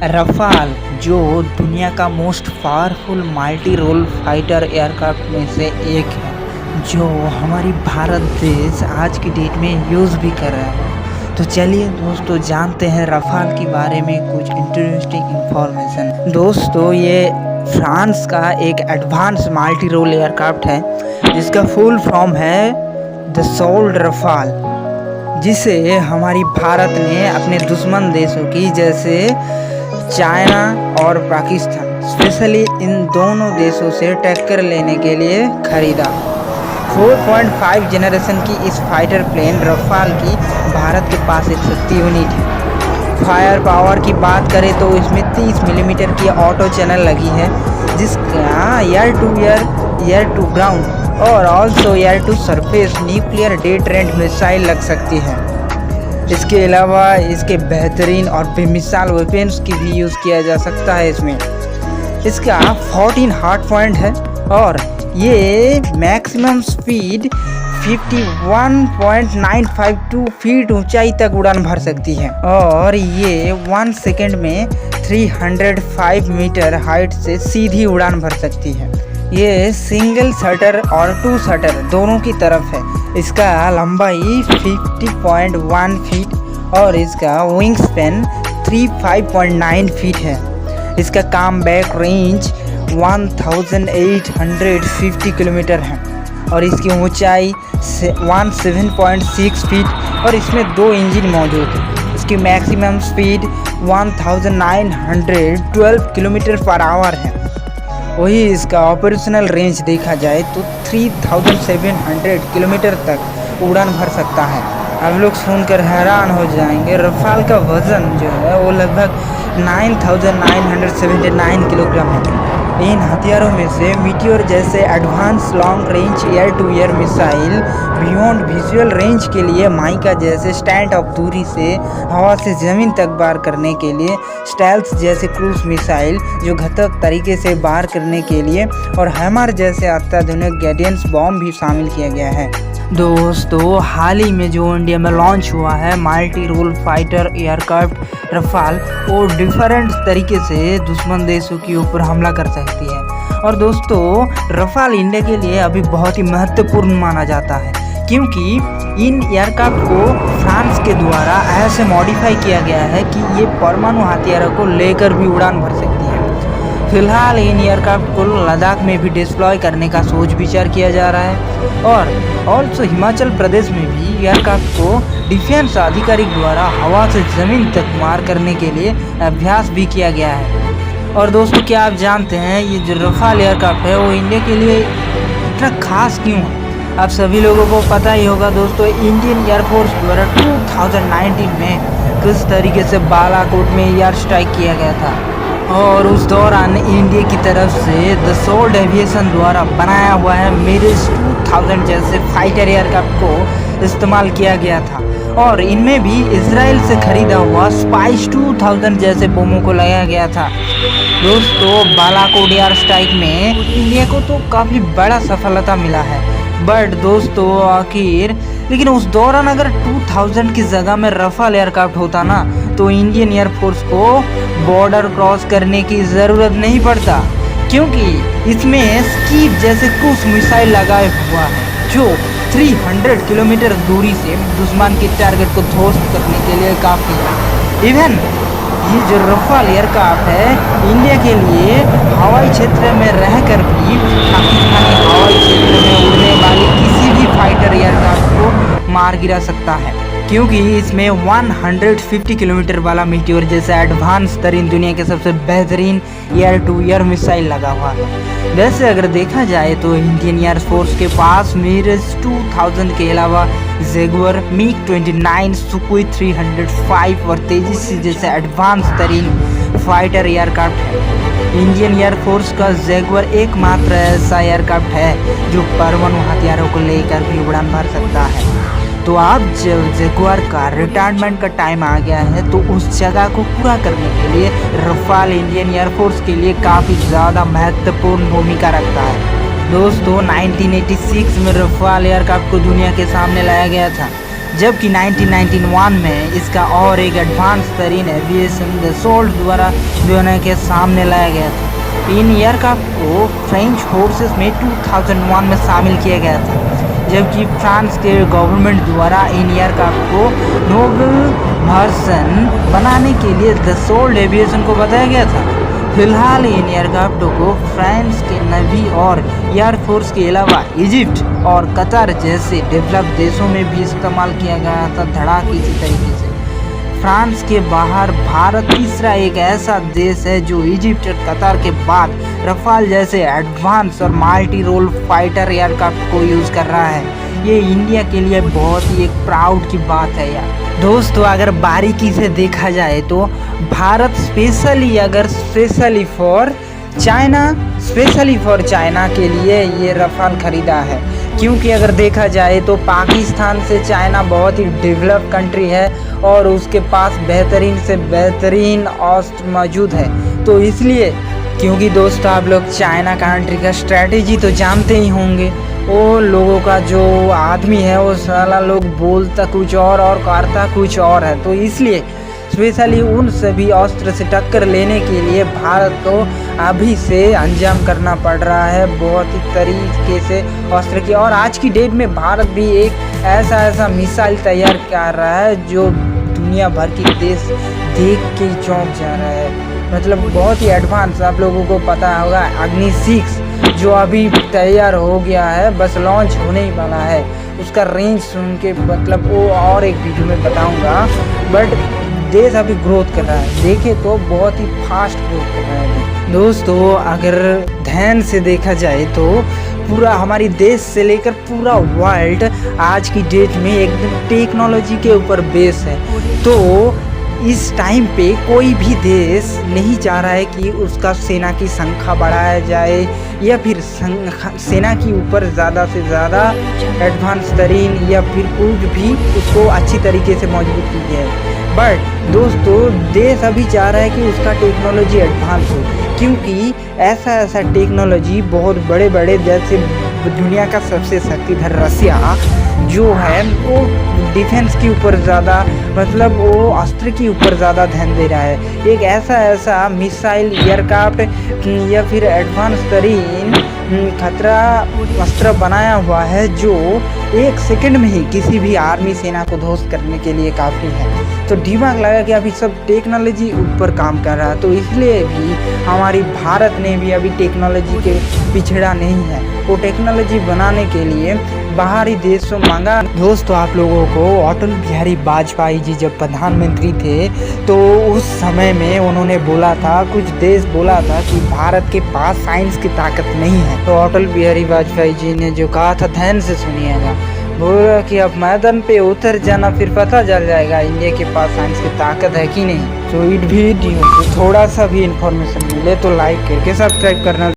Rafale जो दुनिया का most powerful multi role fighter aircraft में से एक है, जो हमारी भारत देश आज की डेट में यूज़ भी कर रहा है। तो चलिए दोस्तों जानते हैं रफाल के बारे में कुछ इंटरेस्टिंग इंफॉर्मेशन। दोस्तों ये फ्रांस का एक एडवांस मल्टी रोल एयरक्राफ्ट है जिसका फुल फॉर्म है दसॉल्ट रफाल, जिसे हमारी भारत ने अपने दुश्मन देशों की जैसे चाइना और पाकिस्तान स्पेशली इन दोनों देशों से टक्कर लेने के लिए खरीदा। 4.5 जनरेशन की इस फाइटर प्लेन रफाल की भारत के पास एक सस्ती यूनिट है। फायर पावर की बात करें तो इसमें 30 मिलीमीटर की ऑटो चैनल लगी है, जिसका एयर टू ग्राउंड और also air to surface nuclear deterrent missile लग सकती है। इसके अलावा इसके बेहतरीन और बेमिसाल वेपन्स की भी यूज़ किया जा सकता है। इसमें इसका 14 हार्ड पॉइंट है और ये मैक्सिमम स्पीड 51.952 फीट ऊंचाई तक उड़ान भर सकती है और ये 1 सेकेंड में 305 मीटर हाइट से सीधी उड़ान भर सकती है। ये सिंगल शटर और 2 शटर दोनों की तरफ है। इसका लंबाई 50.1 फीट और इसका विंग स्पैन 35.9 फीट है। इसका कम बैक रेंज 1850 किलोमीटर है और इसकी ऊंचाई 17.6 फीट और इसमें 2 इंजन मौजूद है। इसकी maximum speed 1912 kilometre per hour है। वही इसका ऑपरेशनल रेंज देखा जाए तो 3700 किलोमीटर तक उड़ान भर सकता है। आप लोग सुनकर हैरान हो जाएंगे, रफाल का वज़न जो है वो लगभग 9979 किलोग्राम है। इन हथियारों में से मीटियोर जैसे advance long range air to air missile, beyond visual range के लिए माइका जैसे स्टैंड ऑफ दूरी से हवा से ज़मीन तक वार करने के लिए, स्टेल्थ जैसे क्रूज मिसाइल जो घातक तरीके से वार करने के लिए और हैमर जैसे अत्याधुनिक गाइडेंस बॉम्ब भी शामिल किया गया है। दोस्तों हाल ही में जो इंडिया में लॉन्च हुआ है multi role fighter aircraft Rafale, वो डिफरेंट तरीके से दुश्मन देशों के ऊपर हमला कर सकती है। और दोस्तों रफाल इंडिया के लिए अभी बहुत ही महत्वपूर्ण माना जाता है, क्योंकि इन एयरक्राफ्ट को फ्रांस के द्वारा ऐसे मॉडिफाई किया गया है कि ये परमाणु हथियारों को लेकर भी उड़ान भर सकती है। फिलहाल इन एयरक्राफ्ट को लद्दाख में भी डिप्लॉय करने का सोच विचार किया जा रहा है और ऑल्सो हिमाचल प्रदेश में भी एयरक्राफ्ट को डिफेंस अधिकारी द्वारा हवा से ज़मीन तक मार करने के लिए अभ्यास भी किया गया है। और दोस्तों क्या आप जानते हैं ये जो रफाल एयरक्राफ्ट है वो इंडिया के लिए इतना खास क्यों है? आप सभी लोगों को पता ही होगा दोस्तों, इंडियन एयरफोर्स द्वारा 2019 में किस तरीके से बालाकोट में एयर स्ट्राइक किया गया था और उस दौरान इंडिया की तरफ से दसॉल्ट एविएशन द्वारा बनाया हुआ है मिरेज 2000 जैसे फाइटर एयरक्राफ्ट को इस्तेमाल किया गया था और इनमें भी इजराइल से खरीदा हुआ स्पाइस 2000 जैसे बोमों को लगाया गया था। दोस्तों बालाकोट एयर स्ट्राइक में इंडिया को तो काफ़ी बड़ा सफलता मिला है, बट दोस्तों लेकिन उस दौरान अगर 2000 की जगह में रफाल एयरक्राफ्ट होता ना तो इंडियन एयरफोर्स को बॉर्डर क्रॉस करने की ज़रूरत नहीं पड़ता, क्योंकि इसमें स्कीप जैसे क्रूज मिसाइल लगाए हुआ है जो 300 किलोमीटर दूरी से दुश्मन के टारगेट को ध्वस्त करने के लिए काफ़ी है। इवन ये जो रफाल एयरक्राफ्ट है इंडिया के लिए हवाई क्षेत्र में रहकर भी पाकिस्तानी हवाई क्षेत्र में उड़ने वाली किसी भी फाइटर एयरक्राफ्ट को मार गिरा सकता है, क्योंकि इसमें 150 किलोमीटर वाला मीटियोर जैसा एडवांस तरीन दुनिया के सबसे बेहतरीन एयर टू एयर मिसाइल लगा हुआ है। वैसे अगर देखा जाए तो इंडियन एयरफोर्स के पास मिरेज 2000 के अलावा जैगुआर, MiG-29, सुखोई 305 और तेजस जैसे एडवांस तरीन फाइटर एयरक्राफ्ट है। इंडियन एयरफोर्स का जैगुआर एकमात्र ऐसा एयरक्राफ्ट है जो परमाणु हथियारों को लेकर भी उड़ान भर सकता है। तो अब जब जैगुआर का रिटायरमेंट का टाइम आ गया है तो उस जगह को पूरा करने के लिए रफाल इंडियन एयरफोर्स के लिए काफ़ी ज़्यादा महत्वपूर्ण भूमिका रखता है। दोस्तों 1986 में रफाल एयरक्राफ्ट को दुनिया के सामने लाया गया था जबकि 1991 में इसका और एक एडवांस तरीन एविएशन दसोल्ट द्वारा दुनिया के सामने लाया गया था। इन एयरक्राफ्ट को फ्रेंच फोर्सेस में 2001 में शामिल किया गया था, जबकि फ्रांस के गवर्नमेंट द्वारा इन एयरक्राफ्ट को नोबल वर्जन बनाने के लिए दसोल्ट एविएशन को बताया गया था। फिलहाल इन एयरक्राफ्टों को फ्रांस के नेवी और एयरफोर्स के अलावा इजिप्ट और कतर जैसे डेवलप्ड देशों में भी इस्तेमाल किया गया था धड़ाकेदार तरीके से। फ्रांस के बाहर भारत तीसरा एक ऐसा देश है जो इजिप्ट और कतर के बाद रफाल जैसे एडवांस और मल्टी रोल फाइटर एयरक्राफ्ट को यूज़ कर रहा है। ये इंडिया के लिए बहुत ही एक प्राउड की बात है यार। दोस्तों, अगर बारीकी से देखा जाए तो भारत स्पेशली फॉर चाइना के लिए ये रफाल खरीदा है, क्योंकि अगर देखा जाए तो पाकिस्तान से चाइना बहुत ही डेवलप कंट्री है और उसके पास बेहतरीन से बेहतरीन अस्त्र मौजूद है। तो इसलिए, क्योंकि दोस्तों आप लोग चाइना कंट्री का स्ट्रैटेजी तो जानते ही होंगे, वो लोगों का जो आदमी है वो साला लोग बोलता कुछ और करता कुछ और है। तो इसलिए स्पेशली उन सभी अस्त्र से टक्कर लेने के लिए भारत को अभी से अंजाम करना पड़ रहा है बहुत ही तरीके से अस्त्र की। और आज की डेट में भारत भी एक ऐसा मिसाइल तैयार कर रहा है जो दुनिया भर की देश देख के चौंक जा रहा है। मतलब बहुत ही एडवांस, आप लोगों को पता होगा अग्नि 6 जो अभी तैयार हो गया है, बस लॉन्च होने ही वाला है। उसका रेंज सुन के मतलब वो और एक वीडियो में बताऊंगा, बट देश अभी ग्रोथ कर रहा है, देखे तो बहुत ही फास्ट ग्रोथ कर रहा है। दोस्तों, अगर ध्यान से देखा जाए तो पूरा हमारी देश से लेकर पूरा वर्ल्ड आज की डेट में एकदम टेक्नोलॉजी के ऊपर बेस है। तो इस टाइम पे कोई भी देश नहीं चाह रहा है कि उसका सेना की संख्या बढ़ाया जाए या फिर सेना के ऊपर ज़्यादा से ज़्यादा एडवांस तरीन या फिर कुछ भी उसको अच्छी तरीके से मजबूत की जाए। बट दोस्तों, देश अभी चाह रहा है कि उसका टेक्नोलॉजी एडवांस हो, क्योंकि ऐसा टेक्नोलॉजी बहुत बड़े जैसे दुनिया का सबसे शक्तिधर रसिया जो है वो डिफेंस के ऊपर ज़्यादा मतलब वो अस्त्र के ऊपर ज़्यादा ध्यान दे रहा है। एक ऐसा मिसाइल एयरक्राफ्ट या फिर एडवांस तरीन खतरा अस्त्र बनाया हुआ है जो 1 सेकंड में ही किसी भी आर्मी सेना को ध्वस्त करने के लिए काफ़ी है। तो दिमाग लगा कि अभी सब टेक्नोलॉजी ऊपर काम कर रहा है, तो इसलिए भी हमारी भारत ने भी अभी टेक्नोलॉजी के पिछड़ा नहीं है। वो टेक्नोलॉजी बनाने के लिए बाहरी देशों मांगा। दोस्तों, आप लोगों को अटल बिहारी वाजपेयी जी जब प्रधानमंत्री थे तो उस समय में उन्होंने बोला था, कुछ देश बोला था कि भारत के पास साइंस की ताकत नहीं है। तो अटल बिहारी वाजपेयी जी ने जो कहा था, ध्यान से सुनिएगा, बोला कि अब मैदान पे उतर जाना, फिर पता चल जाएगा इंडिया के पास साइंस की ताकत है कि नहीं। तो इट वीडियो थोड़ा सा भी इंफॉर्मेशन मिले तो लाइक करके सब्सक्राइब करना।